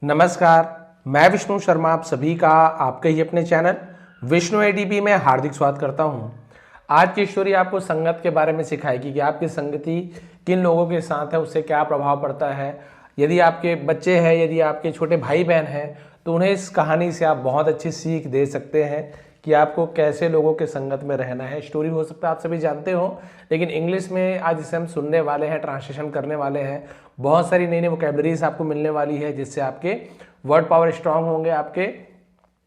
नमस्कार, मैं विष्णु शर्मा आप सभी का आपके ही अपने चैनल विष्णु एडीबी में हार्दिक स्वागत करता हूं। आज की स्टोरी आपको संगत के बारे में सिखाएगी कि आपकी संगति किन लोगों के साथ है, उससे क्या प्रभाव पड़ता है। यदि आपके बच्चे हैं, यदि आपके छोटे भाई बहन हैं, तो उन्हें इस कहानी से आप बहुत अच्छी सीख दे सकते हैं कि आपको कैसे लोगों के संगत में रहना है। स्टोरी हो सकता है आप सभी जानते हो, लेकिन इंग्लिश में आज इसे हम सुनने वाले हैं, ट्रांसलेशन करने वाले हैं। बहुत सारी नई नई वोकैबुलरीज आपको मिलने वाली है, जिससे आपके वर्ड पावर स्ट्रांग होंगे, आपके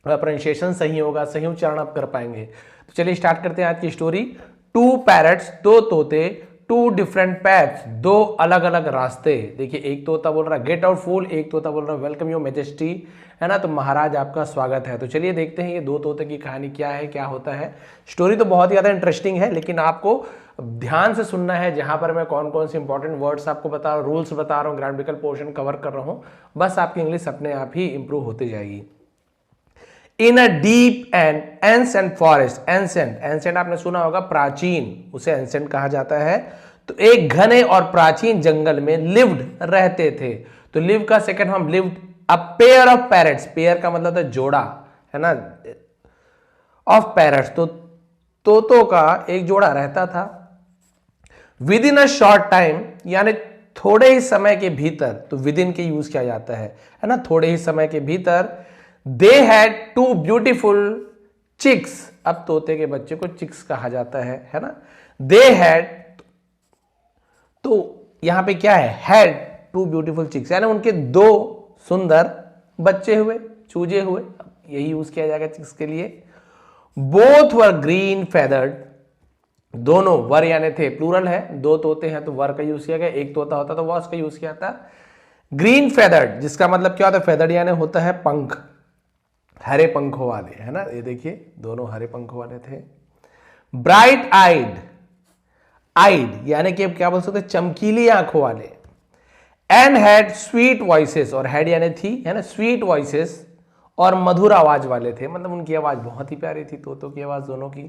प्रोनाउंसिएशन सही होगा, सही उच्चारण आप कर पाएंगे। तो चलिए स्टार्ट करते हैं आज की स्टोरी। टू पैरट्स, दो तोते, टू डिफरेंट पैथ्स, दो अलग अलग रास्ते। देखिए, एक तोता बोल रहा है गेट आउट फूल, एक तोता बोल रहा है वेलकम योर मैजेस्टी, है ना। तो महाराज आपका स्वागत है। तो चलिए देखते हैं ये दो तोते की कहानी क्या है, क्या होता है। स्टोरी तो बहुत ही ज्यादा इंटरेस्टिंग है, लेकिन आपको ध्यान से सुनना है। जहां पर मैं कौन कौन से इंपॉर्टेंट वर्ड्स आपको बता रहा हूँ, रूल्स बता रहा हूँ, ग्रामेटिकल पोर्शन कवर कर रहा हूँ, बस आपकी इंग्लिश अपने आप ही इंप्रूव होती जाएगी। In a deep and ancient forest, ancient आपने सुना होगा प्राचीन, उसे एंसेंट कहा जाता है। तो एक घने और प्राचीन जंगल में लिव्ड रहते थे। तो लिव का सेकंड हम lived a pair of parrots, pair का मतलब था जोड़ा, है ना, ऑफ पैरट्स, तो तोतों का एक जोड़ा रहता था। With in a short time, यानी थोड़े ही समय के भीतर, तो विद इन के यूज किया जाता है ना, थोड़े ही समय के भीतर। They had two beautiful chicks, अब तोते के बच्चे को चिक्स कहा जाता है ना। दे हैड, तो यहां पे क्या है, हैड टू ब्यूटीफुल चिक्स, यानी उनके दो सुंदर बच्चे हुए, चूजे हुए, यही यूज किया जाएगा चिक्स के लिए। बोथ वर ग्रीन फेदर्ड, दोनों, वर यानी थे, प्लूरल है, दो तोते हैं तो वर का यूज किया गया, एक तोता होता तो वॉस का यूज किया था। ग्रीन फेदर्ड, जिसका मतलब क्या होता है, फेदर्ड यानी होता है पंख, हरे पंखों वाले, है ना। ये देखिए दोनों हरे पंखों वाले थे। ब्राइट आइड, आइड यानी कि क्या बोल सकते हैं, चमकीली आंखों वाले। एंड हैड स्वीट वॉइसेस, और हैड यानी थी, है ना, स्वीट वॉइसेस, और मधुर आवाज वाले थे, मतलब उनकी आवाज बहुत ही प्यारी थी, तोतों की आवाज दोनों की।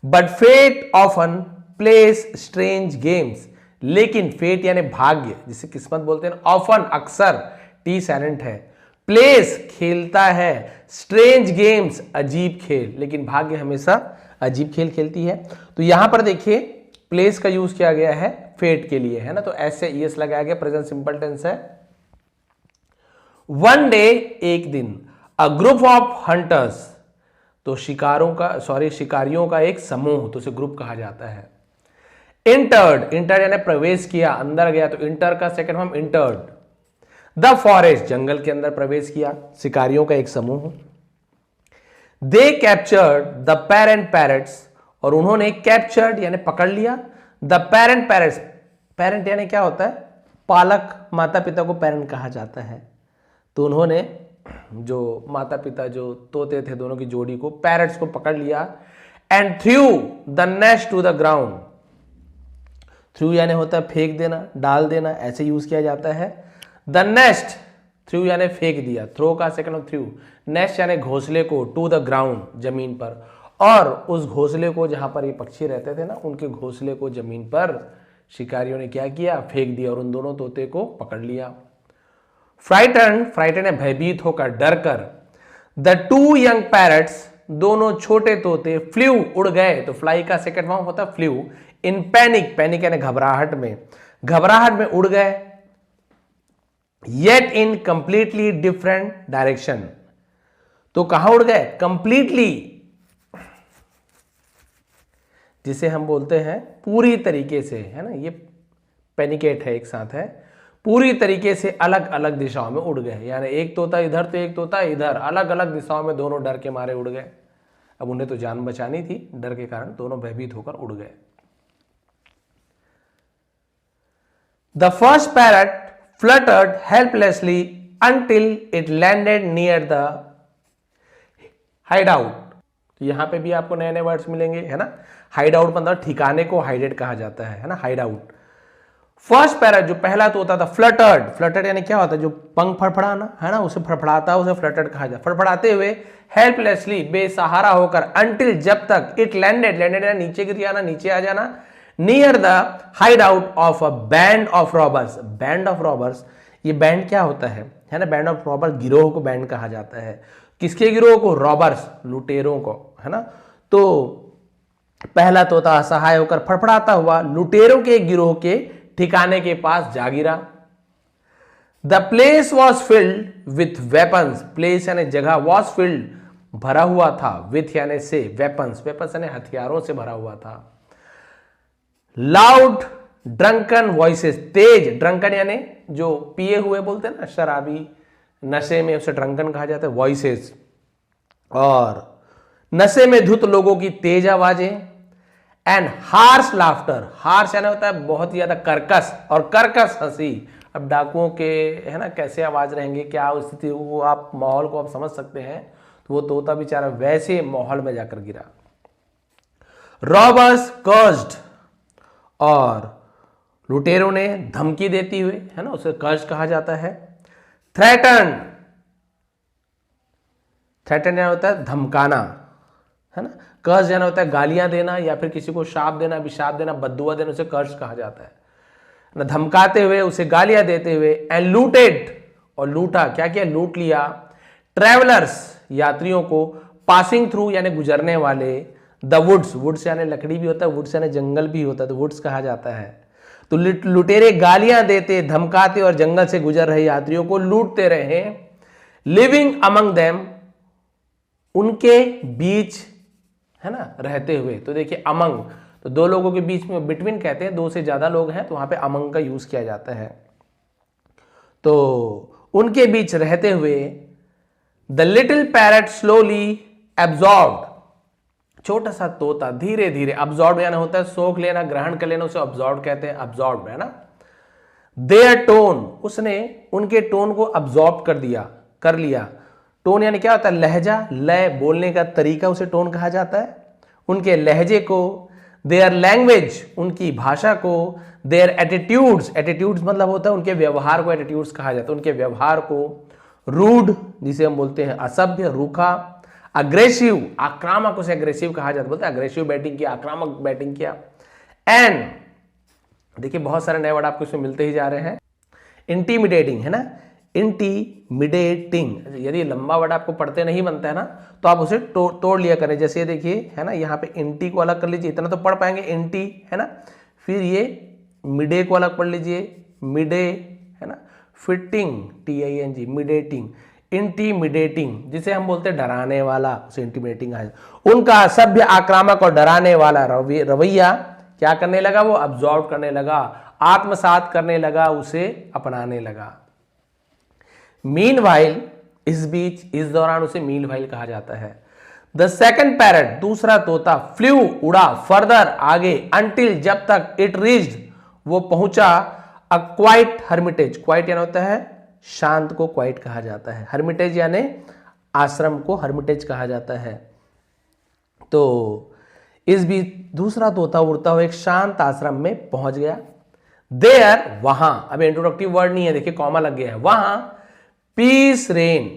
But fate often place strange games, लेकिन फेट यानी भाग्य, जिसे किस्मत बोलते हैं, ऑफन अक्सर, टी साइलेंट है, प्लेस खेलता है, स्ट्रेंज गेम्स अजीब खेल, लेकिन भाग्य हमेशा अजीब खेल खेलती है। तो यहां पर देखिए प्लेस का यूज किया गया है फेट के लिए, है ना, तो ऐसे ईएस लगाया गया, प्रेजेंट सिंपल टेंस है। वन डे, एक दिन, अ ग्रुप ऑफ हंटर्स, तो शिकारियों का एक समूह, तो उसे ग्रुप कहा जाता है। इंटर्ड, इंटर यानी प्रवेश किया, अंदर गया, तो इंटर का second form entered. The forest, जंगल के अंदर प्रवेश किया, शिकारियों का एक समूह। They captured the parent parrots, और उन्होंने कैप्चर्ड यानी पकड़ लिया, द पेरेंट पैरट्स, पेरेंट यानी क्या होता है, पालक, माता पिता को पेरेंट कहा जाता है। तो उन्होंने जो माता पिता जो तोते थे दोनों की जोड़ी को, पैरट्स को पकड़ लिया। And threw the nest to the ground, threw यानी होता है फेंक देना, डाल देना, ऐसे यूज किया जाता है। द नेस्ट, थ्रू यानी फेंक दिया, थ्रो का सेकंड ऑफ थ्रू, नेस्ट यानी घोंसले को, टू द ग्राउंड जमीन पर, और उस घोंसले को जहां पर ये पक्षी रहते थे ना, उनके घोंसले को जमीन पर शिकारियों ने क्या किया, फेंक दिया, और उन दोनों तोते को पकड़ लिया। फ्राइटन, फ्राइटन है भयभीत होकर, डर कर। द टू यंग पैरट्स, दोनों छोटे तोते, फ्लू उड़ गए, तो फ्लाई का सेकंड फॉर्म होता है फ्लू। इन पैनिक, पैनिक यानी घबराहट में, घबराहट में उड़ गए। Yet in completely different direction, तो कहां उड़ गए, कंप्लीटली, जिसे हम बोलते हैं पूरी तरीके से, है ना, ये पैनिकेट है, एक साथ है, पूरी तरीके से अलग अलग दिशाओं में उड़ गए, यानी एक तोता इधर तो एक तोता इधर, अलग अलग दिशाओं में दोनों डर के मारे उड़ गए। अब उन्हें तो जान बचानी थी, डर के कारण दोनों भयभीत होकर उड़ गए। The first parrot fluttered helplessly until it landed near the hideout, तो यहां पे भी आपको नए नए वर्ड्स मिलेंगे, है ना। हाइडआउट मतलब ठिकाने को हाइडेड कहा जाता है ना, हाइडआउट। फर्स्ट पैरट, जो पहला तोता था, फ्लटर्ड, फ्लटर्ड यानी क्या होता है, जो पंख फड़फड़ाना, है ना, उसे फड़फड़ाता है, उसे फ्लटर्ड कहा जाता है। फड़फड़ाते हुए, हेल्पलेसली, बेसहारा होकर, अंटिल जब तक, इट लैंडेड, लैंडेड यानी नीचे गिर जाना, नीचे आ जाना, near the hide out of a band of robbers, band of robbers ये बैंड क्या होता है ना, बैंड ऑफ रॉबर, गिरोह को बैंड कहा जाता है। किसके गिरोह को? रॉबर्स, लुटेरों को, है ना। तो पहला तोता असहाय होकर फड़फड़ाता हुआ लुटेरों के गिरोह के ठिकाने के पास जा गिरा। The place was filled with weapons, place यानी जगह, वॉज फिल्ड भरा हुआ था, विथ यानी से, वेपन्स, वेपन्स यानी हथियारों से भरा हुआ था। लाउड ड्रंकन वॉइसेस, तेज, ड्रंकन यानी जो पिए हुए बोलते हैं ना, शराबी, नशे में, उसे ड्रंकन कहा जाता है, वॉइसेस, और नशे में धुत लोगों की तेज आवाजें। एंड हार्श लाफ्टर, हार्श यानी होता है बहुत ही ज्यादा कर्कश, और कर्कश हंसी। अब डाकुओं के, है ना, कैसे आवाज रहेंगे, क्या स्थिति, वो आप माहौल को आप समझ सकते हैं। तो वो तोता बेचारा वैसे माहौल में जाकर गिरा। रॉबर्स कर्स्ड, और लुटेरों ने धमकी देती हुए, है ना, उसे कर्ज कहा जाता है। थ्रेटन, थ्रेटन यानी होता है धमकाना, है ना। कर्ज यानी होता है गालियां देना, या फिर किसी को शाप देना, अभिशाप देना, बद्दुआ देना, उसे कर्ज कहा जाता है ना। धमकाते हुए, उसे गालियां देते हुए। एंड लूटेड, और लूटा, क्या किया? लूट लिया। ट्रेवलर्स, यात्रियों को। पासिंग थ्रू यानी गुजरने वाले। द वुड्स, वुड्स यानी लकड़ी भी होता है, वुड्स यानी जंगल भी होता है, तो वुड्स कहा जाता है। तो लुटेरे गालियां देते, धमकाते और जंगल से गुजर रहे यात्रियों को लूटते रहे। लिविंग अमंग देम, उनके बीच, है ना, रहते हुए। तो देखिए अमंग, तो दो लोगों के बीच में बिटवीन कहते हैं, दो से ज्यादा लोग हैं तो वहां पे अमंग का यूज किया जाता है। तो उनके बीच रहते हुए। The little parrot slowly absorbed, छोटा सा तोता धीरे धीरे, अब्जॉर्ब यानी होता है सोख लेना, ग्रहण कर लेना, उसे अब्जॉर्ब कहते हैं, अब्जॉर्ब, है ना। देयर टोन, उसने उनके टोन को अब्जॉर्ब कर लिया। टोन यानी क्या होता है? लहजा, लय, बोलने का तरीका, उसे टोन कहा जाता है। उनके लहजे को। देयर लैंग्वेज, उनकी भाषा को। देयर एटीट्यूड्स, एटीट्यूड्स मतलब होता है उनके व्यवहार को, एटीट्यूड्स कहा जाता है, उनके व्यवहार को। रूड, जिसे हम बोलते हैं असभ्य, रूखा। अग्रेसिव, आक्रामक, उसे अग्रेसिव कहा जाता है, बोलते हैं अग्रेसिव बैटिंग किया, आक्रामक बैटिंग किया। एंड देखिए बहुत सारे नए वर्ड आपको इसमें मिलते ही जा रहे हैं। इंटीमिडेटिंग, है ना, इंटीमिडेटिंग, यदि लंबा वर्ड आपको पढ़ते नहीं बनता है ना, तो आप उसे तोड़ लिया करें। जैसे ये देखिए, है ना, यहाँ पे इंटी को अलग कर लीजिए, इतना तो पढ़ पाएंगे, इंटी, है ना। फिर ये मिडे को अलग पढ़ लीजिए, मिडे, है ना। फिटिंग, TING, मिडेटिंग, इंटीमिडेटिंग, जिसे हम बोलते हैं डराने वाला, उसे इंटीमिडेटिंग है। उनका असभ्य, आक्रामक और डराने वाला रवैया क्या करने लगा? वो अब्सॉर्ब करने लगा, आत्मसात करने लगा, उसे अपनाने लगा। मीनवाइल, इस बीच, इस दौरान उसे मीनवाइल कहा जाता है। द सेकंड पैरट, दूसरा तोता, फ्लू, उड़ा, फर्दर, आगे, अंटिल, जब तक, इट रीच्ड, वो पहुंचा, अ क्वाइट हर्मिटेज, क्वाइट यानी होता है शांत को क्वाइट कहा जाता है, हर्मिटेज यानी आश्रम को हर्मिटेज कहा जाता है। तो इस बीच दूसरा तोता उड़ता हुआ एक शांत आश्रम में पहुंच गया। देयर, वहां, अब इंट्रोडक्टिव वर्ड नहीं है, देखिए कॉमा लग गया है, वहां पीस रेन,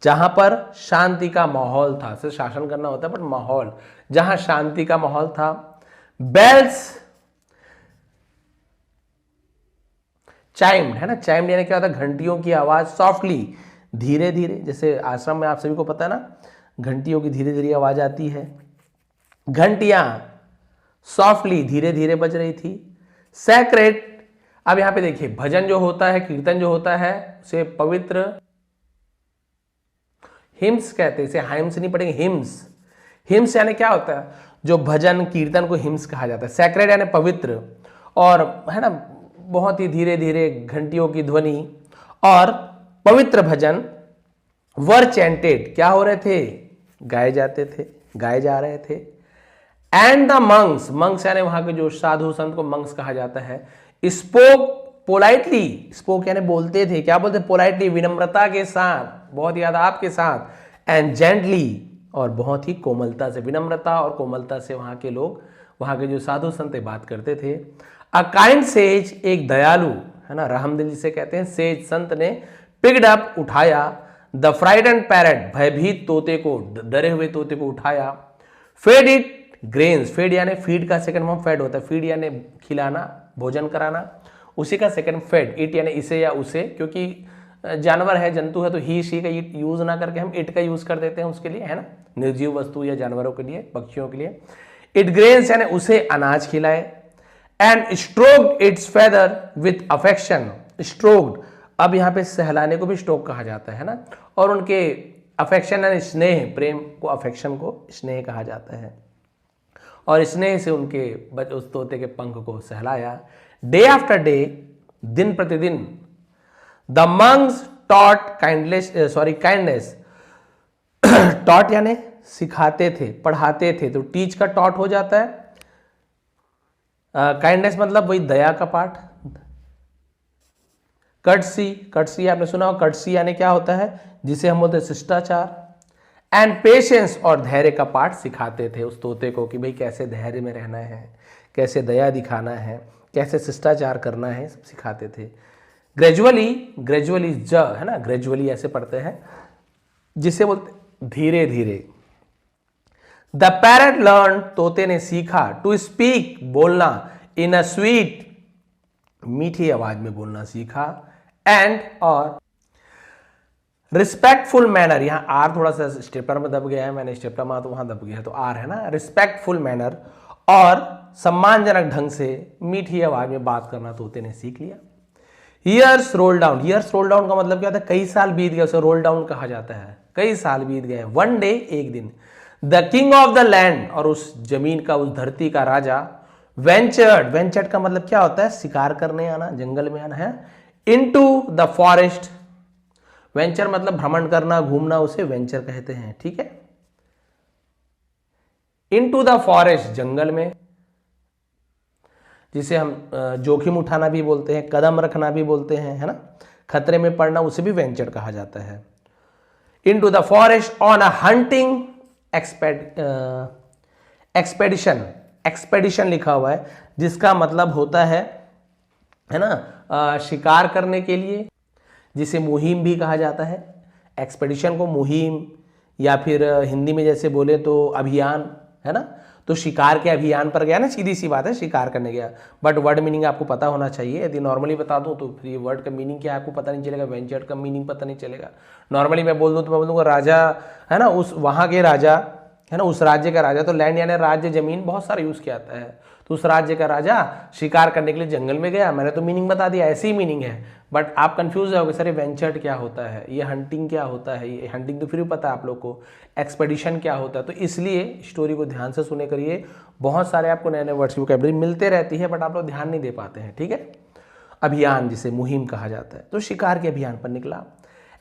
जहां पर शांति का माहौल था, सिर्फ शासन करना होता है पर माहौल, जहां शांति का माहौल था। बेल्स चाइम्ड, है ना, चाइम्ड यानी क्या होता है? घंटियों की आवाज, सॉफ्टली, धीरे धीरे, जैसे आश्रम में आप सभी को पता है ना, घंटियों की धीरे धीरे आवाज आती है। घंटियां सॉफ्टली, धीरे धीरे बज रही थी। सैक्रेड, अब यहां पे देखिए भजन जो होता है, कीर्तन जो होता है, उसे पवित्र, हिम्स कहते हैं, इसे हाइम्स नहीं पढ़ेंगे, हिम्स। हिम्स यानी क्या होता है? जो भजन कीर्तन को हिम्स कहा जाता है। सैक्रेड यानी पवित्र, और है ना, बहुत ही धीरे धीरे घंटियों की ध्वनि और पवित्र भजन। वर चैंटेड, क्या हो रहे थे? गाए जाते थे, गाए जा रहे थे। एंड द मंक्स, मंक्स यानी वहां के जो साधु संत को मंक्स कहा जाता है। स्पोक पोलाइटली, स्पोक यानी बोलते थे, क्या बोलते? पोलाइटली, विनम्रता के साथ, बहुत याद आपके साथ। एंड जेंटली, और बहुत ही कोमलता से, विनम्रता और कोमलता से वहां के लोग, वहां के जो साधु संत बात करते थे। अ काइंड सेज, एक दयालु, है ना, रहमदिल जिसे कहते हैं, सेज संत ने पिक्ड अप, उठाया। द फ्राइडेंड पैरट, भयभीत तोते को, डरे हुए तोते को उठाया। फेड इट ग्रेन्स, फेड यानी फीड का सेकंड फॉर्म फेड होता है, फीड यानी खिलाना, भोजन कराना। उसी का सेकंड फेड, इट यानी इसे या उसे, क्योंकि जानवर है, जंतु है, तो ही शी का यूज ना करके हम इट का यूज कर देते हैं उसके लिए, है ना, निर्जीव वस्तु या जानवरों के लिए, पक्षियों के लिए। इट ग्रेन्स यानी उसे अनाज खिलाए। And stroked it's feather with affection. Stroked, अब यहाँ पे सहलाने को भी स्ट्रोक कहा जाता है ना, और उनके अफेक्शन यानी स्नेह, प्रेम को, अफेक्शन को स्नेह कहा जाता है, और स्नेह से उनके उस तोते के पंख को सहलाया। डे आफ्टर डे, दिन प्रतिदिन, the monks taught kindness, taught यानी सिखाते थे, पढ़ाते थे, तो टीच का टॉट हो जाता है। काइंडनेस मतलब वही दया का पाठ। कर्टसी, कर्टसी आपने सुना हो, कर्टसी यानी क्या होता है, जिसे हम बोलते हैं शिष्टाचार। एंड पेशेंस, और धैर्य का पाठ सिखाते थे उस तोते को कि भाई कैसे धैर्य में रहना है, कैसे दया दिखाना है, कैसे शिष्टाचार करना है, सब सिखाते थे। ग्रेजुअली, ग्रेजुअली ज है ना, ग्रेजुअली ऐसे पढ़ते हैं, जिसे बोलते धीरे धीरे। द पैरट लर्न, तोते ने सीखा, टू स्पीक, बोलना, इन अ स्वीट, मीठी आवाज में बोलना सीखा। एंड, और रिस्पेक्टफुल मैनर, यहां आर थोड़ा सा स्टेपलर में दब गया है, मैंने स्टेपलर मारा तो वहां दब गया है, तो आर है ना, रिस्पेक्टफुल मैनर, और सम्मानजनक ढंग से मीठी आवाज में बात करना तोते ने सीख लिया। Years roll down, years roll down का मतलब क्या होता है, कई साल बीत गए, उसे रोल डाउन कहा जाता है, कई साल बीत गए। वन डे, एक दिन, the king of the land, और उस जमीन का, उस धरती का राजा, वेंचर्ड, वेंचर्ड का मतलब क्या होता है, शिकार करने आना, जंगल में आना है। इनटू द फॉरेस्ट, वेंचर मतलब भ्रमण करना, घूमना, उसे वेंचर कहते हैं, ठीक है। इनटू द फॉरेस्ट, जंगल में, जिसे हम जोखिम उठाना भी बोलते हैं, कदम रखना भी बोलते हैं, है ना, खतरे में पड़ना, उसे भी वेंचर कहा जाता है। Into the forest on a hunting expedition, expedition लिखा हुआ है, जिसका मतलब होता है ना, शिकार करने के लिए, जिसे मुहिम भी कहा जाता है। एक्सपेडिशन को मुहिम, या फिर हिंदी में जैसे बोले तो अभियान, है ना, तो शिकार के अभियान पर गया ना, सीधी सी बात है, शिकार करने गया। बट वर्ड मीनिंग आपको पता होना चाहिए, यदि नॉर्मली बता दूं तो फिर ये वर्ड का मीनिंग क्या है आपको पता नहीं चलेगा, वेंचर्ड का मीनिंग पता नहीं चलेगा। नॉर्मली मैं बोल दूं तो मैं बोलूँगा राजा, है ना, उस वहाँ के राजा, है ना, उस राज्य का राजा, तो लैंड यानी राज्य, जमीन बहुत सारा यूज किया जाता है, तो उस राज्य का राजा शिकार करने के लिए जंगल में गया। मैंने तो मीनिंग बता दिया, ऐसी ही मीनिंग है, बट आप कंफ्यूज होगे, सर ये वेंचर्ड क्या होता है, ये हंटिंग क्या होता है, ये हंटिंग तो फिर भी पता है आप लोग को, एक्सपेडिशन क्या होता है। तो इसलिए स्टोरी को ध्यान से सुने करिए, बहुत सारे आपको नए नए वर्ड्स की वोकैबुलरी मिलते रहती है, बट आप लोग ध्यान नहीं दे पाते हैं, ठीक है। अभियान, जिसे मुहिम कहा जाता है, तो शिकार के अभियान पर निकला।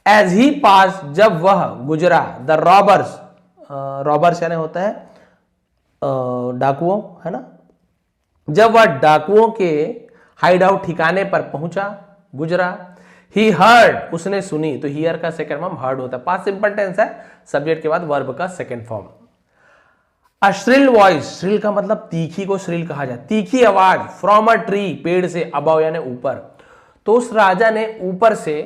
एज ही पास, जब वह गुजरा, द रॉबर्स, रॉबर्स यानी होता है डाकुओं, है ना, जब वह डाकुओं के हाइड आउट ठिकाने पर पहुंचा, गुजरा। ही हर्ड, उसने सुनी, तो हियर का सेकंड फॉर्म हर्ड होता है, पास्ट सिंपल टेंस है, सब्जेक्ट के बाद वर्ब का सेकंड फॉर्म। अ श्रिल वॉइस, श्रिल का मतलब तीखी को श्रिल कहा जाता है, तीखी आवाज, फ्रॉम अ ट्री, पेड़ से, अबव यानी ऊपर। तो उस राजा ने ऊपर से,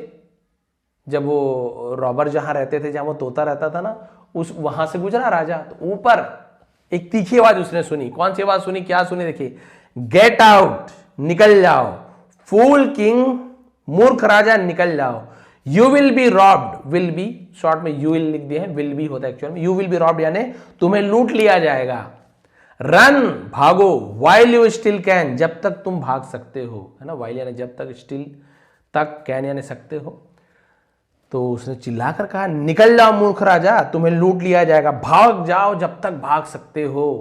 जब वो रॉबर जहां रहते थे, जहां वो तोता रहता था ना, उस वहां से गुजरा राजा, तो ऊपर एक तीखी आवाज उसने सुनी। कौन सी आवाज सुनी, क्या सुनी, देखिए, गेट आउट, निकल जाओ, फूल किंग, मूर्ख राजा निकल जाओ, you will be robbed, will be short में यू विल लिख दिए हैं, विल बी होता है एक्चुअल में, यू विल बी रॉब्ड यानी तुम्हें लूट लिया जाएगा। रन, भागो, वाइल यू स्टिल कैन, जब तक तुम भाग सकते हो, है ना, वाइल यानी जब तक, स्टिल तक, कैन यानी सकते हो। तो उसने चिल्लाकर कहा, निकल जाओ मूर्ख राजा, तुम्हें लूट लिया जाएगा, भाग जाओ जब तक भाग सकते हो।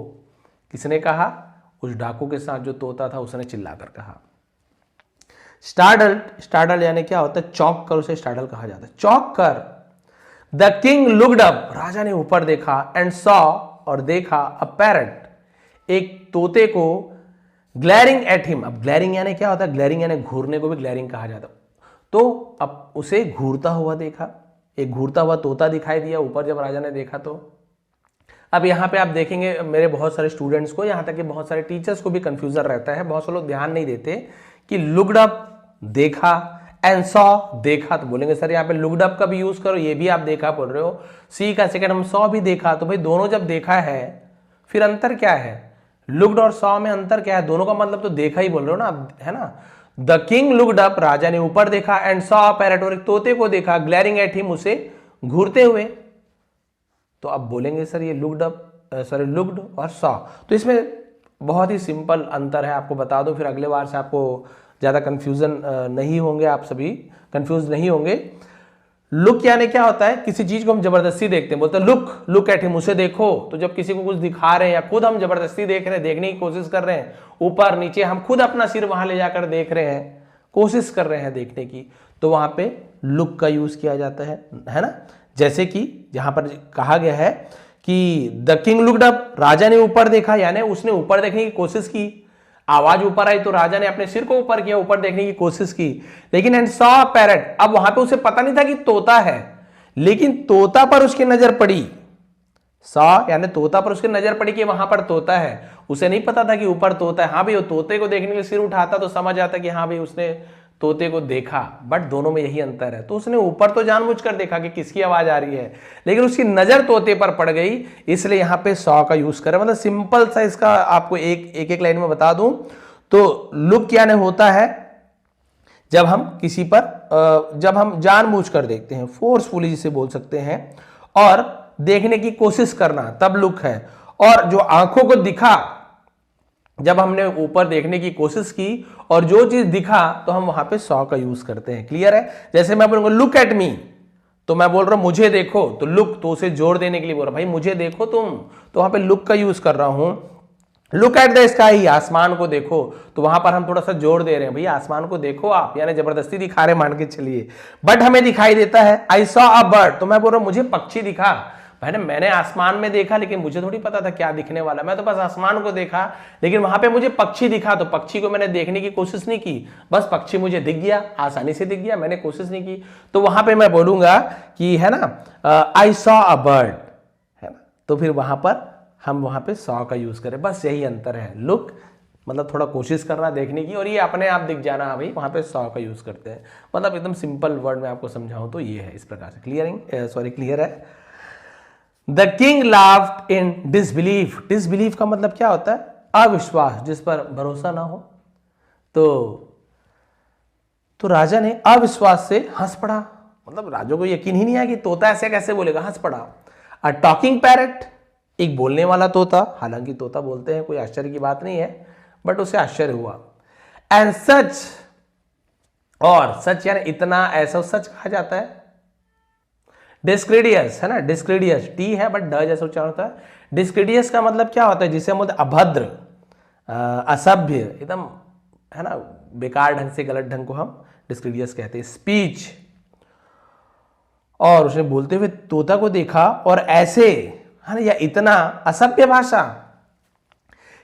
किसने कहा, उस डाकू के साथ जो तोता था, उसने चिल्लाकर कहा। स्टार्डल्ड, स्टार्डल यानी क्या होता है, चौंक कर, उसे स्टार्डल कहा जाता है, चौंक कर। द किंग लुक्ड अप, राजा ने ऊपर देखा, एंड सॉ, और देखा, अ पैरट, एक तोते को, ग्लैरिंग एट हिम। अब ग्लैरिंग यानी क्या होता है, ग्लैरिंग यानी घूरने को भी ग्लैरिंग कहा जाता है। तो अब उसे घूरता हुआ देखा, एक घूरता हुआ तोता दिखाई दिया ऊपर जब राजा ने देखा। तो अब यहाँ पे आप देखेंगे मेरे बहुत सारे स्टूडेंट्स को, यहाँ तक कि बहुत सारे टीचर्स को भी कंफ्यूजन रहता है, बहुत से लोग ध्यान नहीं देते कि लुक्ड अप देखा, एंड सॉ देखा, तो बोलेंगे सर यहाँ पे लुक्ड अप का भी यूज करो, ये भी आप देखा बोल रहे हो, सी का सेकंड हम सॉ भी देखा, तो भाई दोनों जब देखा है फिर अंतर क्या है, लुक्ड और सॉ में अंतर क्या है, दोनों का मतलब तो देखा ही बोल रहे हो ना, है ना। द किंग लुक्ड अप, राजा ने ऊपर देखा, एंड सॉ अ पैरट, और एक तोते को देखा, ग्लेरिंग एट हिम, उसे घूरते हुए। तो अब बोलेंगे सर ये लुक्ड अप, सॉरी लुक्ड और सॉ, तो इसमें बहुत ही सिंपल अंतर है, आपको बता दो, फिर अगले बार से आपको ज़्यादा कंफ्यूजन नहीं होंगे, आप सभी कंफ्यूज नहीं होंगे। लुक यानी क्या होता है, किसी चीज को हम जबरदस्ती देखते हैं, बोलते हैं लुक, लुक एट हिम, उसे देखो। तो जब किसी को कुछ दिखा रहे हैं या खुद हम जबरदस्ती देख रहे हैं, देखने की कोशिश कर रहे हैं, ऊपर नीचे, हम खुद अपना सिर वहां ले जाकर देख रहे हैं, कोशिश कर रहे हैं देखने की, तो वहां पे लुक का यूज किया जाता है ना। जैसे कि यहां पर कहा गया है कि द किंग लुक्ड अप, राजा ने ऊपर देखा, यानी उसने ऊपर देखने की कोशिश की, आवाज ऊपर आई तो राजा ने अपने सिर को ऊपर किया, ऊपर देखने की कोशिश की, लेकिन एंड सॉ पैरट, अब वहां पे उसे पता नहीं था कि तोता है, लेकिन तोता पर उसकी नजर पड़ी, सॉ यानी तोता पर उसकी नजर पड़ी कि वहां पर तोता है, उसे नहीं पता था कि ऊपर तोता है। हाँ भाई, वो तोते को देखने के लिए सिर उठाता तो समझ आता कि हाँ भाई उसने तोते को देखा, बट दोनों में यही अंतर है। तो उसने ऊपर तो जानबूझकर देखा कि किसकी आवाज आ रही है, लेकिन उसकी नजर तोते पर पड़ गई, इसलिए यहां पे सॉ का यूज करें। मतलब सिंपल सा इसका आपको एक लाइन में बता दूं तो लुक क्या होता है, जब हम किसी पर जब हम जानबूझकर देखते हैं, फोर्सफुली जिसे बोल सकते हैं, और देखने की कोशिश करना, तब लुक है। और जो आंखों को दिखा, जब हमने ऊपर देखने की कोशिश की और जो चीज दिखा, तो हम वहां पे सॉ का यूज करते हैं। क्लियर है? जैसे मैं बोलूंगा लुक एट मी, तो मैं बोल रहा हूं मुझे देखो, तो लुक, तो उसे जोर देने के लिए बोल रहा भाई मुझे देखो तुम, तो वहां पे लुक का यूज कर रहा हूं। लुक एट द स्काई, आसमान को देखो, तो वहां पर हम थोड़ा सा जोर दे रहे हैं, भैया आसमान को देखो आप, यानी जबरदस्ती दिखा रहे, मान के चलिए। बट हमें दिखाई देता है, आई सॉ अ बर्ड, तो मैं बोल रहा हूं मुझे पक्षी दिखा, भाई मैंने आसमान में देखा, लेकिन मुझे थोड़ी पता था क्या दिखने वाला, मैं तो बस आसमान को देखा, लेकिन वहां पे मुझे पक्षी दिखा, तो पक्षी को मैंने देखने की कोशिश नहीं की, बस पक्षी मुझे दिख गया, आसानी से दिख गया, मैंने कोशिश नहीं की। तो वहां पे मैं बोलूंगा कि है ना, आई सॉ अ बर्ड, है ना, तो फिर वहां पर हम वहां पे सॉ का यूज करें, बस यही अंतर है। लुक मतलब थोड़ा कोशिश करना देखने की, और ये अपने आप दिख जाना, भाई वहां पे सॉ का यूज करते हैं। मतलब एकदम सिंपल वर्ड में आपको समझाऊं तो ये है, इस प्रकार से। क्लियर है। The king laughed in disbelief, disbelief का मतलब क्या होता है, अविश्वास, जिस पर भरोसा ना हो। तो राजा ने अविश्वास से हंस पड़ा, मतलब राजा को यकीन ही नहीं आया कि तोता ऐसे कैसे बोलेगा, हंस पड़ा। अ टॉकिंग पैरट, एक बोलने वाला तोता, हालांकि तोता बोलते हैं, कोई आश्चर्य की बात नहीं है, बट उसे आश्चर्य हुआ। एंड सच, और सच यानी इतना, ऐसा सच कहा जाता है। डिस्क्रेडियस है ना, डिस्क्रेडियस, टी है बट ड जैसा उच्चारण होता है। डिस्क्रेडियस का मतलब क्या होता है, जिसे हम बोलते अभद्र, असभ्य, एकदम, है ना, बेकार ढंग से, गलत ढंग को हम डिस्क्रेडियस कहते हैं। स्पीच, और उसने बोलते हुए तोता को देखा और ऐसे, है ना, या इतना असभ्य भाषा।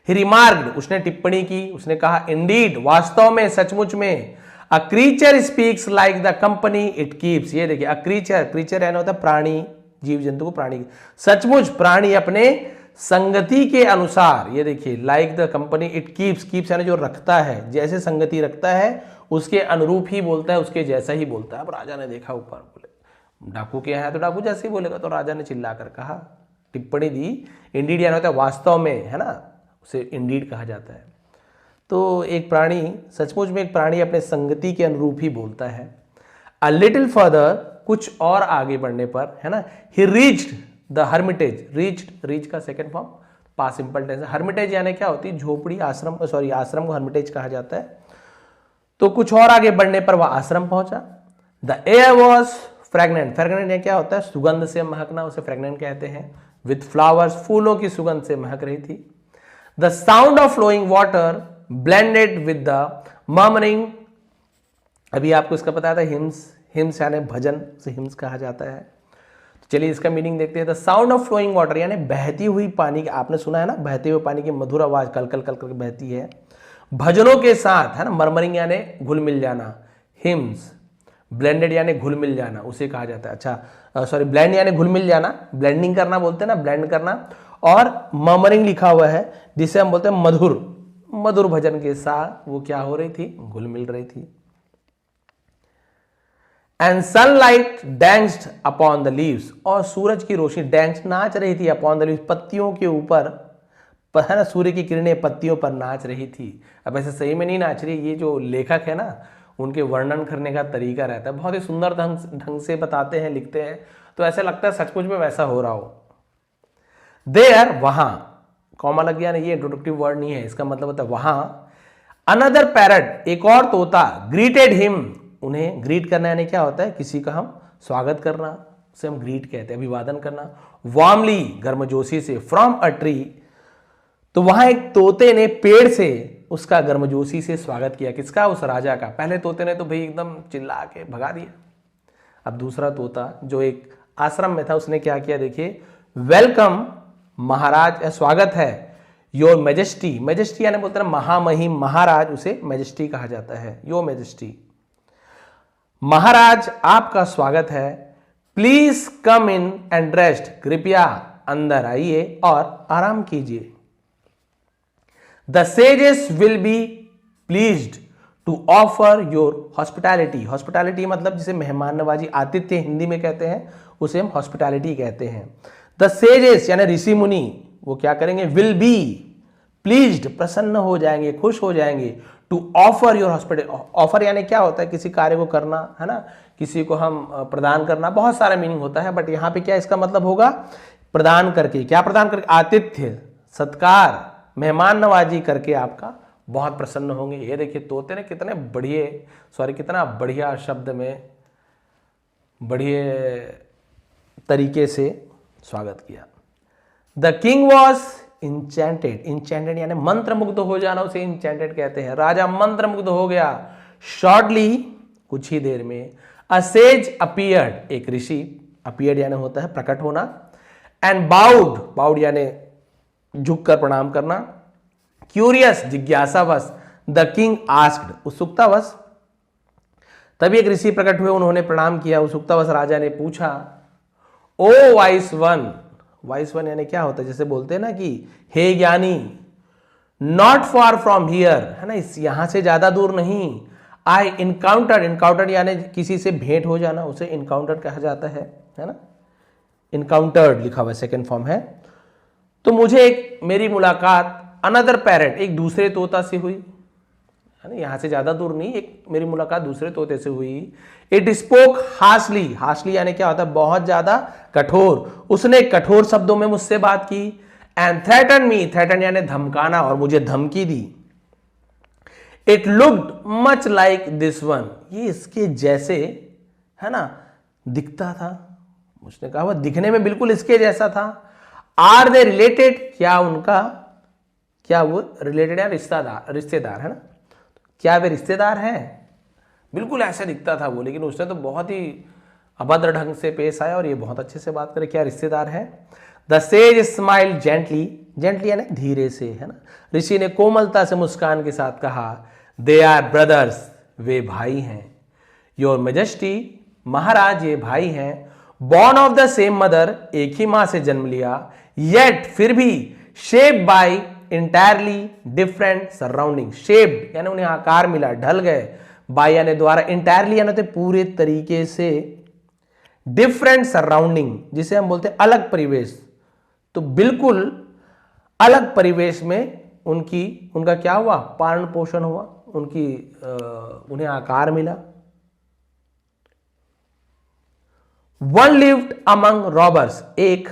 ही रिमार्क्ड, उसने टिप्पणी की, उसने कहा इंडीड, वास्तव में, सचमुच में, अ creature speaks like the company it keeps. ये देखिए, अ क्रीचर, क्रीचर यानी होता है प्राणी, जीव जंतु को प्राणी, सचमुच प्राणी अपने संगति के अनुसार, ये देखिए, like the company it keeps, keeps यानी जो रखता है, जैसे संगति रखता है उसके अनुरूप ही बोलता है, उसके जैसा ही बोलता है। अब राजा ने देखा ऊपर, बोले डाकू के है तो डाकू जैसे ही बोलेगा, तो राजा ने चिल्लाकर कहा, टिप्पणी दी। इंडीड यानी होता है वास्तव में, है ना, उसे इंडीड कहा जाता है। तो एक प्राणी, सचमुच में एक प्राणी अपने संगति के अनुरूप ही बोलता है। अ लिटिल फर्दर, कुछ और आगे बढ़ने पर, है ना, he reached the hermitage, reach का second form past simple tense. Hermitage यानी क्या होती है, झोपड़ी, आश्रम, सॉरी आश्रम को हर्मिटेज कहा जाता है। तो कुछ और आगे बढ़ने पर वह आश्रम पहुंचा। The air was fragrant, fragrant क्या होता है, सुगंध से महकना, उसे फ्रेगनेंट कहते हैं। विथ फ्लावर्स, फूलों की सुगंध से महक रही थी। The sound of flowing water blended with the murmuring, अभी आपको इसका पता था, हिम्स, हिम्स यानी भजन से हिम्स कहा जाता है। तो चलिए इसका मीनिंग देखते हैं। The sound of flowing water यानी बहती हुई पानी की, आपने सुना है ना, बहते हुए पानी की मधुर आवाज कल कल कल कल बहती है। भजनों के साथ, है ना, मर्मरिंग यानी घुल मिल जाना, हिम्स, ब्लेंडेड यानी घुल मिल जाना, उसे कहा जाता है। अच्छा सॉरी, ब्लेंड यानी घुल मिल जाना, ब्लेंडिंग करना बोलते हैं ना, ब्लेंड करना। और मर्मरिंग लिखा हुआ है, जिसे हम बोलते हैं मधुर, मधुर भजन के साथ वो क्या हो रही थी, घुल मिल रही थी। And sunlight danced upon the leaves, और सूरज की रोशनी, डैंस नाच रही थी, अपॉन द लीव्स, पत्तियों के ऊपर, है ना, सूर्य की किरणें पत्तियों पर नाच रही थी। अब ऐसे सही में नहीं नाच रही, ये जो लेखक है ना उनके वर्णन करने का तरीका रहता है, बहुत ही सुंदर ढंग से बताते हैं, लिखते हैं, तो ऐसा लगता है सचमुच में वैसा हो रहा हो। देयर, वहां, कॉमा लग गया ना, ये इंट्रोडक्टिव वर्ड नहीं है, इसका मतलब होता है वहां। अनदर पैरट, एक और तोता, ग्रीटेड हिम, उन्हें ग्रीट करना यानी क्या होता है, किसी का हम स्वागत करना, उसे हम ग्रीट कहते हैं, अभिवादन करना। वार्मली, गर्मजोशी से, फ्रॉम अ ट्री, तो वहां एक तोते ने पेड़ से उसका गर्मजोशी से स्वागत किया। किसका? उस राजा का। पहले तोते ने तो भाई एकदम चिल्ला के भगा दिया। अब दूसरा तोता जो एक आश्रम में था उसने क्या किया, देखिए, वेलकम महाराज, स्वागत है, योर मेजेस्टी, मेजेस्टी यानी बोलते हैं महामहिम, महाराज उसे मेजेस्टी कहा जाता है, योर मेजेस्टी, महाराज आपका स्वागत है, please come in and rest, कृपया अंदर आइए और आराम कीजिए। The sages will be pleased to offer your hospitality, hospitality मतलब जिसे मेहमान नवाजी, आतिथ्य हिंदी में कहते हैं, उसे हम हॉस्पिटैलिटी कहते हैं। द सेजेस यानी ऋषि मुनि, वो क्या करेंगे, विल बी प्लीज्ड, प्रसन्न हो जाएंगे, खुश हो जाएंगे, to offer your hospital, offer यानी क्या होता है, किसी कार्य को करना, है ना, किसी को हम प्रदान करना, बहुत सारा मीनिंग होता है, बट यहां पे क्या इसका मतलब होगा, प्रदान करके, क्या प्रदान करके, आतिथ्य, सत्कार, मेहमान नवाजी करके आपका बहुत प्रसन्न होंगे। ये देखिए तोते ने कितने कितना बढ़िया शब्द में, बढ़िया तरीके से स्वागत किया। The king was enchanted, enchanted यानी मंत्र मुग्ध हो जाना, उसे इंचेंटेड कहते हैं। राजा मंत्र मुग्ध हो गया। शॉर्टली, कुछ ही देर में, अ सेज अपीयर्ड, एक ऋषि, अपीयर्ड यानी होता है प्रकट होना, एंड बाउड, बाउड यानी झुककर प्रणाम करना, क्यूरियस, जिज्ञासावश, द किंग आस्क्ड, उत्सुकतावश, तभी एक ऋषि प्रकट हुए, उन्होंने प्रणाम किया, उत्सुकतावश राजा ने पूछा, ओ वाइस वन, वाइस वन यानी क्या होता है, जैसे बोलते हैं ना कि हे ज्ञानी, नॉट फार फ्रॉम हियर, है ना, इस यहां से ज्यादा दूर नहीं, आई इनकाउंटर्ड, इनकाउंटर्ड यानी किसी से भेंट हो जाना, उसे इनकाउंटर्ड कहा जाता है ना, इनकाउंटर्ड लिखा हुआ सेकेंड फॉर्म है। तो मुझे एक, मेरी मुलाकात अनदर पैरट, एक दूसरे तोता से हुई, है ना, यहां से ज्यादा दूर नहीं, एक मेरी मुलाकात दूसरे तोते से हुई। इट स्पोक हार्शली, हार्शली यानी क्या होता है, बहुत ज्यादा कठोर, उसने कठोर शब्दों में मुझसे बात की। एंड थ्रेटन मी, थ्रेटन यानी धमकाना, और मुझे धमकी दी। It looked much like this one, ये इसके जैसे, है ना, दिखता था। उसने कहा वह दिखने में बिल्कुल इसके जैसा था। आर दे रिलेटेड, क्या उनका, क्या वो रिलेटेड है, रिश्तेदार, रिश्तेदार, है ना, क्या वे रिश्तेदार हैं, बिल्कुल ऐसा दिखता था वो, लेकिन उसने तो बहुत ही अभद्र ढंग से पेश आया और ये बहुत अच्छे से बात करे, क्या रिश्तेदार है। The sage smile gently, gently यानी धीरे से, है ना, ऋषि ने कोमलता से मुस्कान के साथ कहा, दे आर ब्रदर्स, वे भाई हैं, योर मेजेस्टी, महाराज ये भाई हैं, born of the same mother, एक ही मां से जन्म लिया, येट फिर भी, shape by entirely different surrounding, shaped यानी उन्हें आकार मिला, ढल गए, बाय यानी द्वारा, इंटायरली यानी पूरे तरीके से, डिफरेंट सराउंडिंग जिसे हम बोलते हैं अलग परिवेश, तो बिल्कुल अलग परिवेश में उनका क्या हुआ, पालन पोषण हुआ, उन्हें आकार मिला। वन लिव्ड अमंग रॉबर्स, एक,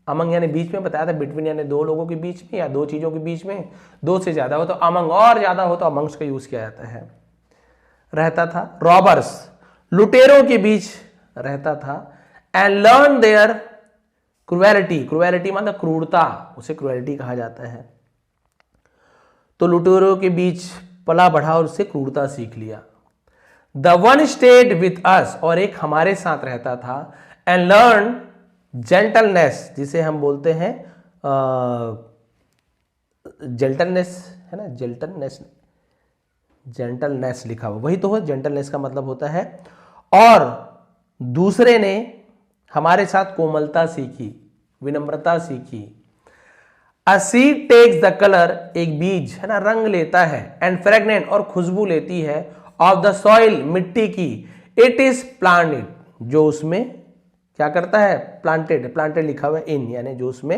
अमंग यानी बीच में बताया था, बिटवीन यानी दो लोगों के बीच में या दो चीजों के बीच में, दो से ज्यादा हो तो अमंग, और ज्यादा हो तो अमंग्स का यूज किया जाता है, रहता था। रॉबर्स लुटेरों के बीच रहता था। And learn their cruelty, cruelty मतलब क्रूरता, उसे क्रुएलिटी कहा जाता है। तो लुटेरों के बीच पला बढ़ा और उससे क्रूरता सीख लिया। The one stayed with us, और एक हमारे साथ रहता था। एंड लर्न जेंटलनेस, जिसे हम बोलते हैं जेंटलनेस, है ना, जेंटलनेस, जेंटलनेस लिखा हुआ वही तो है, जेंटलनेस का मतलब होता है। और दूसरे ने हमारे साथ कोमलता सीखी, विनम्रता सीखी। A seed takes the colour, एक बीज, है ना, रंग लेता है, एंड फ्रेगनेंट, और खुशबू लेती है, ऑफ द सॉइल, मिट्टी की। इट इज प्लांटेड, जो उसमें क्या करता है, प्लांटेड, प्लांटेड लिखा हुआ है इन, यानी जो उसमें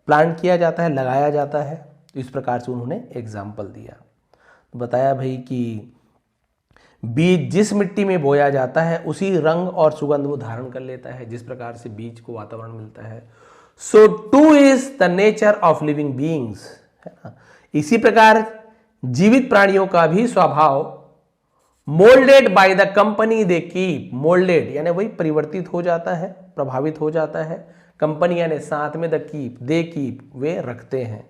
प्लांट किया जाता है, लगाया जाता है। तो इस प्रकार से उन्होंने एग्जाम्पल दिया। तो बताया भाई कि बीज जिस मिट्टी में बोया जाता है उसी रंग और सुगंध वो धारण कर लेता है जिस प्रकार से बीज को वातावरण मिलता है। So too is the nature of living beings, है ना। इसी प्रकार जीवित प्राणियों का भी स्वभाव moulded by the company they keep, moulded यानी वही परिवर्तित हो जाता है, प्रभावित हो जाता है। कंपनी यानी साथ में, द कीप, दे कीप, वे रखते हैं।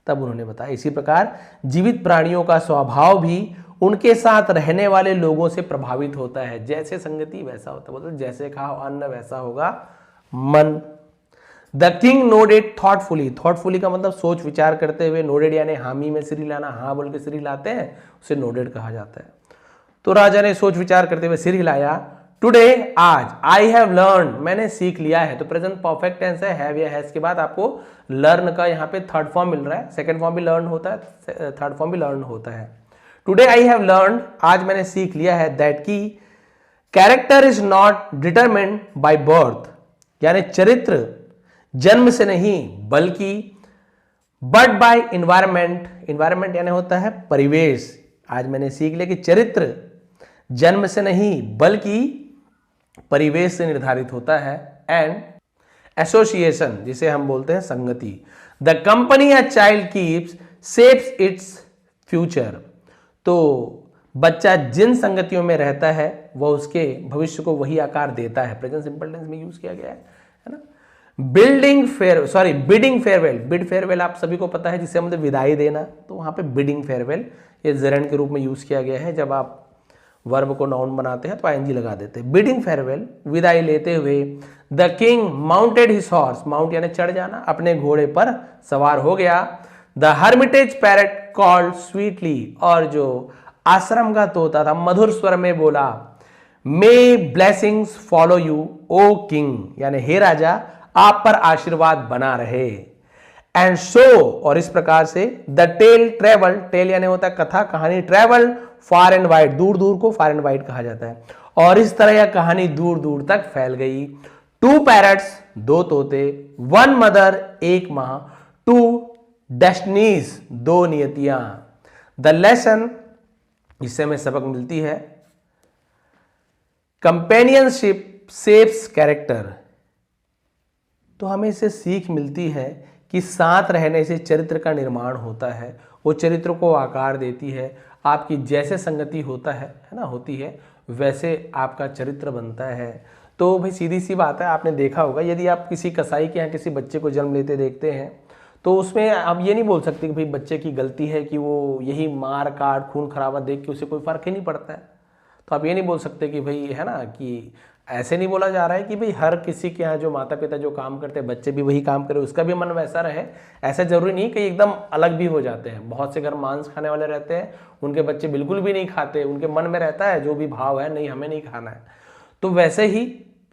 तब उन्होंने बताया इसी प्रकार जीवित प्राणियों का स्वभाव भी उनके साथ रहने वाले लोगों से प्रभावित होता है। जैसे संगति वैसा होता है, मतलब जैसे खाओ अन्न वैसा होगा मन। The king nodded thoughtfully, thoughtfully का मतलब सोच विचार करते हुए, नोडेड यानी हामी में सिर हिलाना, हाँ बोल के सिर हिलाते हैं, उसे नोडेड कहा जाता है। तो राजा ने सोच विचार करते हुए सिर हिलाया। टुडे, आज, आई हैव लर्न, मैंने सीख लिया है। तो प्रेजेंट परफेक्ट टेंस है, हैव या हैज के बाद आपको लर्न का यहाँ पे थर्ड फॉर्म मिल रहा है। सेकंड फॉर्म भी लर्न होता है, थर्ड फॉर्म भी लर्न होता है। टुडे आई हैव लर्न, आज मैंने सीख लिया है, दैट की character is not determined by birth, यानी चरित्र जन्म से नहीं बल्कि बट बाय इन्वायरमेंट, इन्वायरमेंट यानी होता है परिवेश। आज मैंने सीख लिया कि चरित्र जन्म से नहीं बल्कि परिवेश से निर्धारित होता है। एंड एसोसिएशन, जिसे हम बोलते हैं संगति, the company a child keeps shapes its future. तो बच्चा जिन संगतियों में रहता है वह उसके भविष्य को वही आकार देता है। प्रेजेंट सिंपल टेंस में यूज किया गया है ना। बिडिंग फेयरवेल, बिड फेयरवेल आप सभी को पता है, जिससे मतलब विदाई देना। तो वहां पे बिडिंग फेयरवेल ये जेरेंड के रूप में यूज किया गया है। जब आप वर्ब को नाउन बनाते हैं तो आईएनजी लगा देते हैं। बिडिंग फेयरवेल, विदाई लेते हुए, the king mounted his horse, mount यानी चढ़ जाना, अपने घोड़े पर सवार हो गया। The Hermitage parrot called sweetly, और जो आश्रम का तोता था मधुर स्वर में बोला, may blessings follow you O king, यानी हे राजा आप पर आशीर्वाद बना रहे। एंड सो, और इस प्रकार से, द टेल ट्रेवल, टेल यानी होता है कथा, कहानी, ट्रेवल फार एंड वाइड, दूर दूर को फार एंड वाइड कहा जाता है। और इस तरह यह कहानी दूर दूर तक फैल गई। टू पैरट्स, दो तोते, वन मदर, एक मां, टू डेस्टिनीज, दो नियतियां। द लेसन, इससे हमें सबक मिलती है, कंपेनियनशिप शेप्स कैरेक्टर। तो हमें इससे सीख मिलती है कि साथ रहने से चरित्र का निर्माण होता है, वो चरित्र को आकार देती है। आपकी जैसे संगति होता है ना, होती है, वैसे आपका चरित्र बनता है। तो भाई सीधी सी बात है, आपने देखा होगा यदि आप किसी कसाई के यहाँ किसी बच्चे को जन्म लेते देखते हैं तो उसमें आप ये नहीं बोल सकते कि भाई बच्चे की गलती है कि वो यही मार काट खून खराबा देख के उसे कोई फर्क ही नहीं पड़ता है। तो आप ये नहीं बोल सकते कि भाई, है ना, कि ऐसे नहीं बोला जा रहा है कि भाई हर किसी के यहाँ जो माता पिता जो काम करते हैं बच्चे भी वही काम करें, उसका भी मन वैसा रहे। ऐसा जरूरी नहीं कि एकदम अलग भी हो जाते हैं। बहुत से घर मांस खाने वाले रहते हैं, उनके बच्चे बिल्कुल भी नहीं खाते, उनके मन में रहता है जो भी भाव है, नहीं हमें नहीं खाना है। तो वैसे ही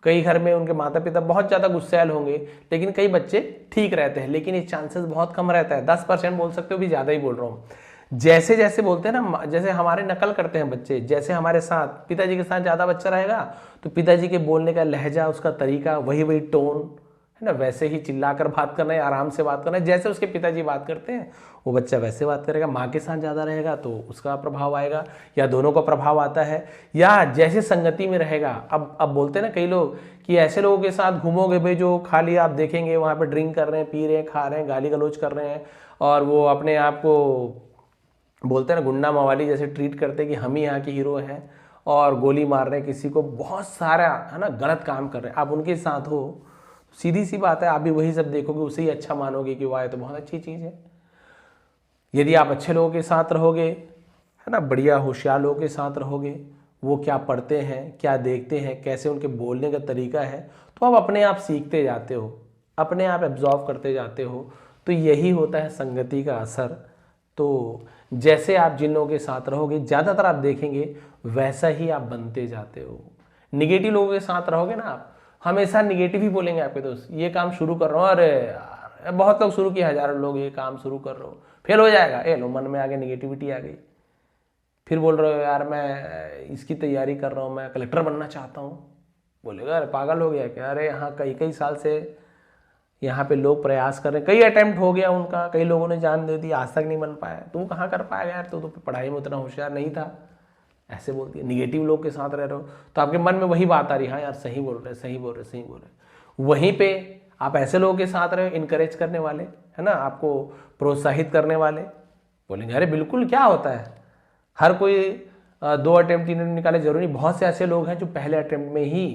कई घर में उनके माता पिता बहुत ज़्यादा गुस्सैल होंगे, लेकिन कई बच्चे ठीक रहते हैं। लेकिन ये चांसेस बहुत कम रहता है, 10% बोल सकते हो, भी ज़्यादा ही बोल रहा हूँ। जैसे जैसे बोलते हैं ना, जैसे हमारे नकल करते हैं बच्चे, जैसे हमारे साथ पिताजी के साथ ज़्यादा बच्चा रहेगा तो पिताजी के बोलने का लहजा, उसका तरीका, वही वही टोन, है ना, वैसे ही चिल्लाकर बात करना है, आराम से बात करना है। जैसे उसके पिताजी बात करते हैं वो बच्चा वैसे बात करेगा। माँ के साथ ज़्यादा रहेगा तो उसका प्रभाव आएगा, या दोनों का प्रभाव आता है, या जैसे संगति में रहेगा। अब बोलते हैं ना कई लोग कि ऐसे लोगों के साथ घूमोगे भाई जो खाली आप देखेंगे वहाँ पर ड्रिंक कर रहे हैं, पी रहे हैं, खा रहे हैं, गाली गलौज कर रहे हैं, और वो अपने आप को बोलते हैं ना गुंडा मवाली जैसे ट्रीट करते हैं कि हम ही यहाँ के हीरो हैं, और गोली मार रहे हैं किसी को, बहुत सारा, है ना, गलत काम कर रहे हैं। आप उनके साथ हो, सीधी सी बात है, आप भी वही सब देखोगे, उसे ही अच्छा मानोगे कि वाह ये तो बहुत अच्छी चीज़ है। यदि आप अच्छे लोगों के साथ रहोगे, है ना, बढ़िया होशियार लोगों के साथ रहोगे, वो क्या पढ़ते हैं, क्या देखते हैं, कैसे उनके बोलने का तरीका है, तो आप अपने आप सीखते जाते हो, अपने आप एब्जॉर्व करते जाते हो। तो यही होता है संगति का असर। तो जैसे आप जिन लोगों के साथ रहोगे, ज़्यादातर आप देखेंगे वैसा ही आप बनते जाते हो। निगेटिव लोगों के साथ रहोगे ना, आप हमेशा निगेटिव ही बोलेंगे आपके दोस्त। ये काम शुरू कर रहा हूँ, अरे यार बहुत लोग शुरू किए, हजारों लोग ये काम शुरू कर रहे हो, फेल हो जाएगा, ए लो मन में आगे निगेटिविटी आ गई। फिर बोल रहे हो यार मैं इसकी तैयारी कर रहा हूँ, मैं कलेक्टर बनना चाहता हूँ, बोलेगा अरे पागल हो गया क्या, अरे यहाँ कई कई साल से यहाँ पे लोग प्रयास कर रहे हैं, कई अटेम्प्ट हो गया उनका, कई लोगों ने जान दे दी, आज तक नहीं बन पाया। तू कहाँ कर पाएगा यार, तू तो पढ़ाई में उतना होशियार नहीं था, ऐसे बोलती है। निगेटिव लोग के साथ रह रहे हो तो आपके मन में वही बात आ रही, हाँ यार सही बोल रहे, सही बोल रहे, सही बोल रहे। वहीं पे आप ऐसे लोगों के साथ रहे, इनकरेज करने वाले, है ना, आपको प्रोत्साहित करने वाले, बोलेंगे अरे बिल्कुल क्या होता है, हर कोई 2 अटेम्प्ट 3 अटेम्प्ट निकाले जरूरी नहीं। बहुत से ऐसे लोग हैं जो पहले अटेम्प्ट में ही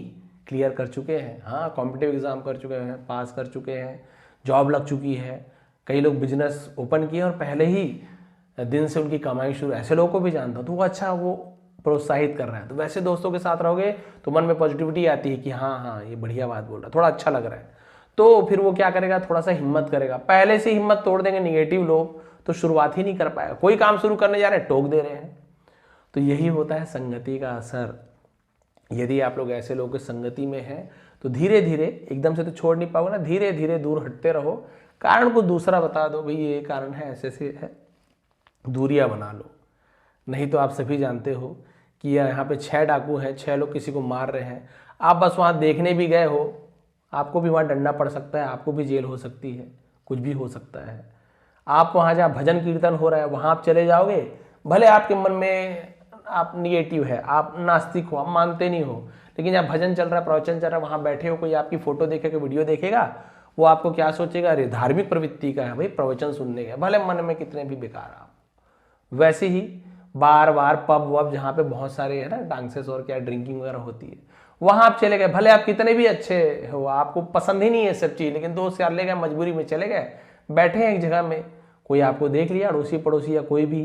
क्लियर कर चुके हैं, हाँ कॉम्पिटिटिव एग्जाम कर चुके हैं, पास कर चुके हैं, जॉब लग चुकी है, कई लोग बिजनेस ओपन किए और पहले ही दिन से उनकी कमाई शुरू, ऐसे लोगों को भी जानता हूँ। तो वो अच्छा, वो प्रोत्साहित कर रहा है, तो वैसे दोस्तों के साथ रहोगे तो मन में पॉजिटिविटी आती है कि हाँ हाँ ये बढ़िया बात बोल रहा है, थोड़ा अच्छा लग रहा है। तो फिर वो क्या करेगा, थोड़ा सा हिम्मत करेगा। पहले से हिम्मत तोड़ देंगे निगेटिव लोग तो शुरुआत ही नहीं कर पाएगा, कोई काम शुरू करने जा रहे हैं टोक दे रहे हैं। तो यही होता है संगति का असर। यदि आप लोग ऐसे लोगों की संगति में हैं तो धीरे धीरे, एकदम से तो छोड़ नहीं पाओगे ना, धीरे धीरे दूर हटते रहो। कारण को दूसरा बता दो, भाई ये कारण है, ऐसे से है, दूरियां बना लो। नहीं तो आप सभी जानते हो कि यहाँ पे 6 डाकू हैं, 6 लोग किसी को मार रहे हैं, आप बस वहाँ देखने भी गए हो, आपको भी वहाँ डंडा पड़ सकता है, आपको भी जेल हो सकती है, कुछ भी हो सकता है। आप वहाँ जहाँ भजन कीर्तन हो रहा है वहाँ आप चले जाओगे, भले आपके मन में आप निगेटिव है, आप नास्तिक हो, आप मानते नहीं हो, लेकिन जहाँ भजन चल रहा है, प्रवचन चल रहा है, वहाँ बैठे हो, कोई आपकी फोटो देखेगा, वीडियो देखेगा, वो आपको क्या सोचेगा, अरे धार्मिक प्रवृत्ति का है भाई, प्रवचन सुनने का, भले मन में कितने भी बेकार आप। वैसे ही बार बार पब वब जहाँ पे बहुत सारे है ना डांसेस और क्या ड्रिंकिंग वगैरह होती है, वहाँ आप चले गए, भले आप कितने भी अच्छे हो, आपको पसंद ही नहीं है सब चीज़, लेकिन दोस्त यार ले गए, मजबूरी में चले गए, बैठे हैं एक जगह में, कोई आपको देख लिया, अड़ोसी पड़ोसी या कोई भी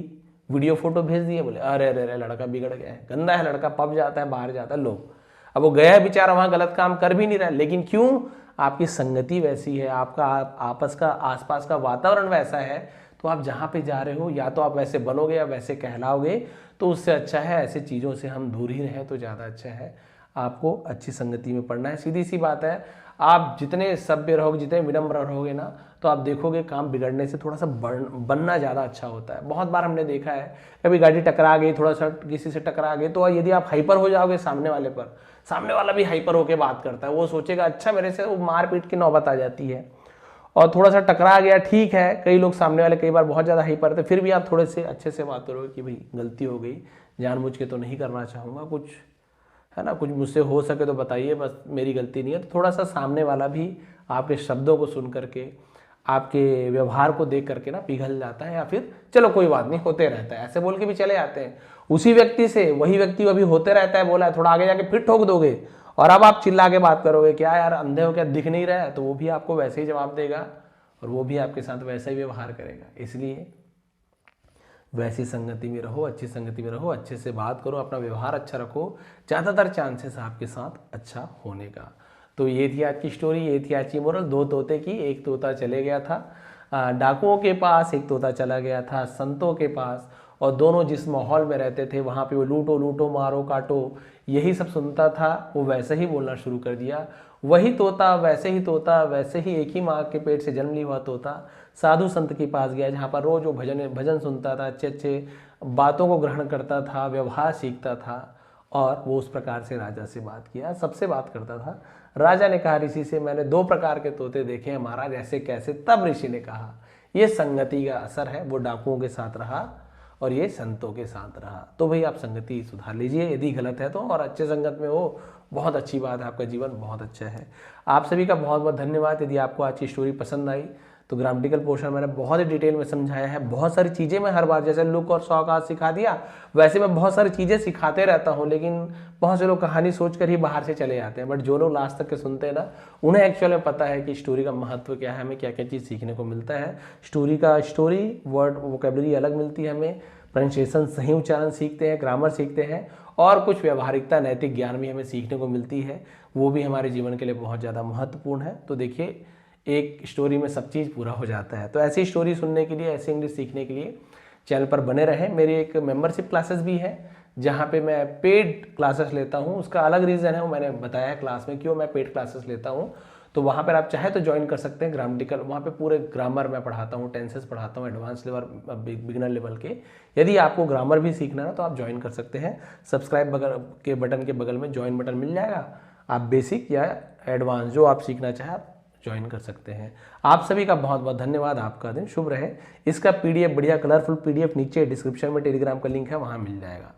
वीडियो फोटो भेज दिए, बोले अरे अरे अरे लड़का बिगड़ गया है, गंदा है लड़का, पब जाता है, बाहर जाता है। लोग अब वो गया है बेचारा, वहाँ गलत काम कर भी नहीं रहा, लेकिन क्यों, आपकी संगति वैसी है, आपका आपस का आसपास का वातावरण वैसा है, तो आप जहाँ पे जा रहे हो या तो आप वैसे बनोगे या वैसे कहलाओगे, तो उससे अच्छा है ऐसे चीज़ों से हम दूर ही रहें तो ज़्यादा अच्छा है। आपको अच्छी संगति में पढ़ना है, सीधी सी बात है। आप जितने सभ्य रहोगे, जितने विनम्र रहोगे ना, तो आप देखोगे काम बिगड़ने से थोड़ा सा बनना ज़्यादा अच्छा होता है। बहुत बार हमने देखा है, कभी गाड़ी टकरा गई, थोड़ा सा किसी से टकरा गई, तो यदि आप हाइपर हो जाओगे सामने वाले पर, सामने वाला भी हाइपर होकर बात करता है, वो सोचेगा अच्छा मेरे से, वो मारपीट की नौबत आ जाती है। और थोड़ा सा टकरा गया, ठीक है, कई लोग सामने वाले कई बार बहुत ज़्यादा हाइपर थे, फिर भी आप थोड़े से अच्छे से बात करोगे कि भाई गलती हो गई, जानबूझ के तो नहीं करना चाहूँगा, कुछ है ना, कुछ मुझसे हो सके तो बताइए, बस मेरी गलती नहीं है। तो थोड़ा सा सामने वाला भी आपके शब्दों को सुन करके, आपके व्यवहार को देख करके ना पिघल जाता है, या फिर चलो कोई बात नहीं, होते रहता है, ऐसे बोल के भी चले जाते हैं। उसी व्यक्ति से वही व्यक्ति अभी होते रहता है, बोला है, थोड़ा आगे जाके फिर ठोक दोगे, और अब आप चिल्ला के बात करोगे, क्या यार अंधे हो क्या, दिख नहीं रहा है, तो वो भी आपको वैसे ही जवाब देगा और वो भी आपके साथ वैसा ही व्यवहार करेगा। इसलिए वैसी संगति में रहो, अच्छी संगति में रहो, अच्छे से बात करो, अपना व्यवहार अच्छा रखो, ज़्यादातर चांसेस आपके साथ अच्छा होने का। तो ये थी आज की स्टोरी, ये थी आज की मोरल। 2 तोते की, एक तोता चले गया था डाकुओं के पास, एक तोता चला गया था संतों के पास, और दोनों जिस माहौल में रहते थे वहाँ पे वो लूटो लूटो मारो काटो यही सब सुनता था, वो वैसे ही बोलना शुरू कर दिया। वही तोता, वैसे ही तोता, वैसे ही एक ही माँ के पेट से जन्म लिया हुआ तोता साधु संत के पास गया, जहाँ पर रोज वो भजन सुनता था, अच्छे अच्छे बातों को ग्रहण करता था, व्यवहार सीखता था, और वो उस प्रकार से राजा से बात किया, सबसे बात करता था। राजा ने कहा ऋषि से, मैंने 2 प्रकार के तोते देखे हैं महाराज, ऐसे कैसे? तब ऋषि ने कहा, ये संगति का असर है, वो डाकुओं के साथ रहा और ये संतों के साथ रहा। तो भाई आप संगति सुधार लीजिए, यदि गलत है तो, और अच्छे संगत में हो, बहुत अच्छी बात है, आपका जीवन बहुत अच्छा है। आप सभी का बहुत बहुत धन्यवाद। यदि आपको आज की स्टोरी पसंद आई तो ग्रामेटिकल पोर्शन मैंने बहुत ही डिटेल में समझाया है। बहुत सारी चीज़ें मैं हर बार, जैसे लुक और सौगात सिखा दिया, वैसे मैं बहुत सारी चीज़ें सिखाते रहता हूँ, लेकिन बहुत से लोग कहानी सोच कर ही बाहर से चले जाते हैं। बट जो लोग लास्ट तक के सुनते हैं ना, उन्हें एक्चुअल में पता है कि स्टोरी का महत्व क्या है, हमें क्या क्या चीज़ सीखने को मिलता है। स्टोरी वर्ड वोकेबलरी अलग मिलती है हमें, प्रोनाउंसिएशन सही उच्चारण सीखते हैं, ग्रामर सीखते हैं, और कुछ व्यवहारिकता नैतिक ज्ञान भी हमें सीखने को मिलती है, वो भी हमारे जीवन के लिए बहुत ज़्यादा महत्वपूर्ण है। तो देखिए, एक स्टोरी में सब चीज़ पूरा हो जाता है। तो ऐसी स्टोरी सुनने के लिए, ऐसे इंग्लिश सीखने के लिए चैनल पर बने रहें। मेरी एक मेंबरशिप क्लासेस भी है, जहाँ पे मैं पेड क्लासेस लेता हूँ। उसका अलग रीज़न है, वो मैंने बताया है क्लास में क्यों मैं पेड क्लासेस लेता हूँ। तो वहाँ पर आप चाहे तो ज्वाइन कर सकते हैं। ग्रामेटिकल, वहाँ पे पूरे ग्रामर मैं पढ़ाता हूँ, टेंसेस पढ़ाता हूँ, एडवांस लेवल, बिगिनर लेवल के। यदि आपको ग्रामर भी सीखना है तो आप ज्वाइन कर सकते हैं। सब्सक्राइब के बटन के बगल में ज्वाइन बटन मिल जाएगा। आप बेसिक या एडवांस जो आप सीखना चाहें आप ज्वाइन कर सकते हैं। आप सभी का बहुत बहुत धन्यवाद। आपका दिन शुभ रहे। इसका PDF बढ़िया कलरफुल PDF नीचे डिस्क्रिप्शन में टेलीग्राम का लिंक है, वहाँ मिल जाएगा।